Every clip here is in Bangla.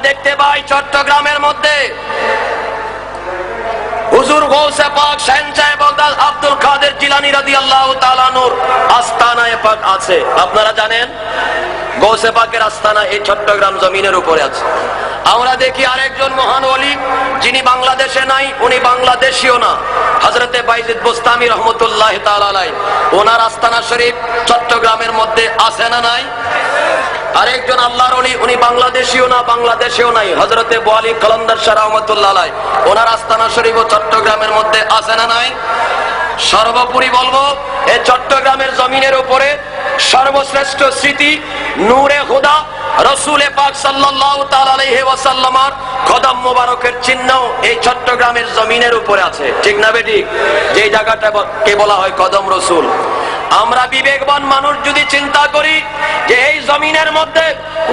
দেখতে পাই চট্টগ্রামের মধ্যে হুজুর গৌসে পাক শাহেনশাহ বাগদাদ আব্দুল কাদের জিলানী রাদিয়াল্লাহু তাআলা নূর আস্তানায়ে পাক আছে। আপনারা জানেন গৌসে পাকের আস্তানা এই চট্টগ্রাম জমিনের উপরে আছে। আমরা দেখি আরেকজন মহান ওলি যিনি বাংলাদেশে নাই, উনি বাংলাদেশীও না, হযরতে বাইজিদ বুস্তামি রহমতুল্লাহ তাআলা আলাইহি। ওনার আস্তানা শরীফ চট্টগ্রামের মধ্যে আছে না নাই? আরেকজন আল্লাহর ওলি, উনি বাংলাদেশীও না, বাংলাদেশেও নাই, হযরতে বোয়ালি কলন্দর শাহ রহমতুল্লাহ আলাইহি। ওনার আস্তানা শরীফও চট্টগ্রামের মধ্যে আছে না নাই? সর্বোপরি বলবো এই চট্টগ্রামের জমিনের উপরে সর্বশ্রেষ্ঠ স্মৃতি নূরে হুদা রাসূলে পাক সাল্লাল্লাহু তাআলা আলাইহি ওয়াসাল্লামের কদম মোবারকের চিহ্ন এই চট্টগ্রামের জমিনের উপরে আছে। ঠিক না বেঠিক? যে জায়গাটাকে বলা হয় কদম রাসূল। আমরা বিবেকবান মানুষ যদি চিন্তা করি যে এই জমিনের মধ্যে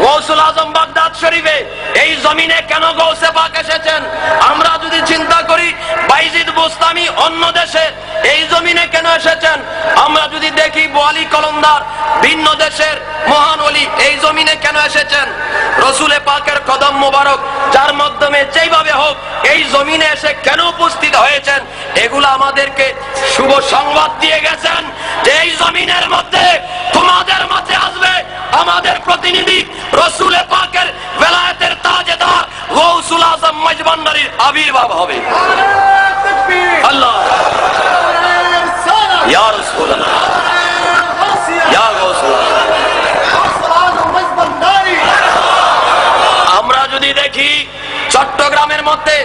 গৌসুল আজম বাগদাদ শরীফে এই জমিনে কেন গৌসে পাক এসেছেন, আমরা যদি চিন্তা করি বাইজিদ বুস্তামি অন্য দেশে এই জমিনে কেন এসেছেন, আমরা যদি দেখি বোয়ালি কলন্দার ভিন্ন দেশের মহান ওলি এই জমিনে কেন এসেছেন, রসুলে পাকের কদম মোবারক যার মাধ্যমে যেইভাবে হোক এই জমিনে এসে কেন উপস্থিত হয়েছেন, এগুলো আমাদেরকে শুভ সংবাদ দিয়ে গেছেন যে এই জমিনের মধ্যে তোমাদের মাঝে আসবে আমাদের প্রতিনিধি রসুলে পাকের বেলায়েতের তাজেদার গৌসুল আজম মজভান্ডারীর আবির্ভাব হবে। আল্লাহ ইয়া রাসূলুল্লাহ ইয়া গৌসুল আমরা যদি দেখি চট্টগ্রামের মধ্যে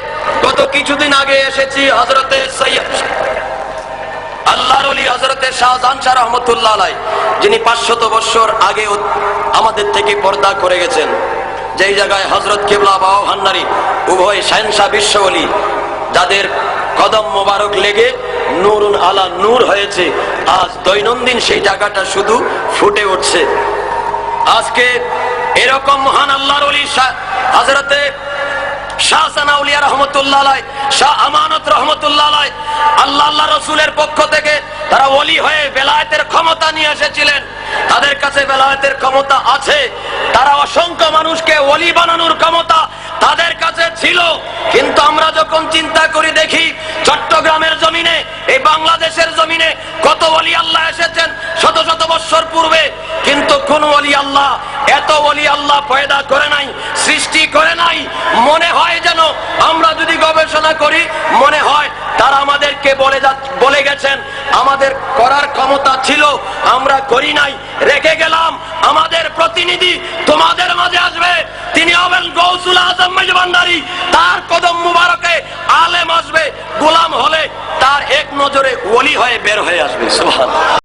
গত কিছুদিন আগে এসেছি হযরতে সৈয়দ আল্লাহর ওলি হযরতে শাহজাহান শাহ রহমতুল্লাহ আলাইহি, যিনি 500 বছর আগে আমাদের থেকে পর্দা করে গেছেন। যেই জায়গায় হযরত কিবলা বাবা ভান্ডারী উভয় শাহেনশাহ বিশ্ব ওলি যাদের কদম মোবারক লেগে নূরুন আলা নূর হয়েছে, আজ দৈনন্দিন সেই জায়গাটা শুধু ফুটে উঠছে। আজকে এরকম মহান আল্লাহর ওলি হযরতে শাহ সানাউলিয়া রহমতুল্লাহ আলাইহি, শাহ আমানত রহমতুল্লাহ আলাইহি আল্লাহ রাসূলের পক্ষ থেকে তারা ওলি হয়ে বেলায়েতের ক্ষমতা নিয়ে এসেছিলেন। তাদের কাছে বেলায়েতের ক্ষমতা আছে, তারা অসংখ্য মানুষকে ওলি বানানোর ক্ষমতা তাদের কাছে ছিল। কিন্তু আমরা যখন চিন্তা করি দেখি চট্টগ্রামের জমিনে এই বাংলাদেশের জমিনে কত ওলি আল্লাহ এসেছেন শত শত বছর পূর্বে, কিন্তু কোন ওলি আল্লাহ এত ওলি আল্লাহ পয়দা করে নাই, সৃষ্টি করে নাই। মনে হয় যেন আমরা যদি গবেষণা করি মনে হয় তারা আমাদেরকে বলে গেছেন, আমাদের করার ক্ষমতা ছিল আমরা করি নাই, রেখে গেলাম। আমাদের প্রতিনিধি তোমাদের মাঝে আসবে, তিনি হবেন গৌসুল আজম মজভান্ডারী, তার কদম মুবারকে আলেম আসবে, গোলাম হলে তার এক নজরে ওলি হয়ে বের হয়ে আসবে। সুবহানাল্লাহ।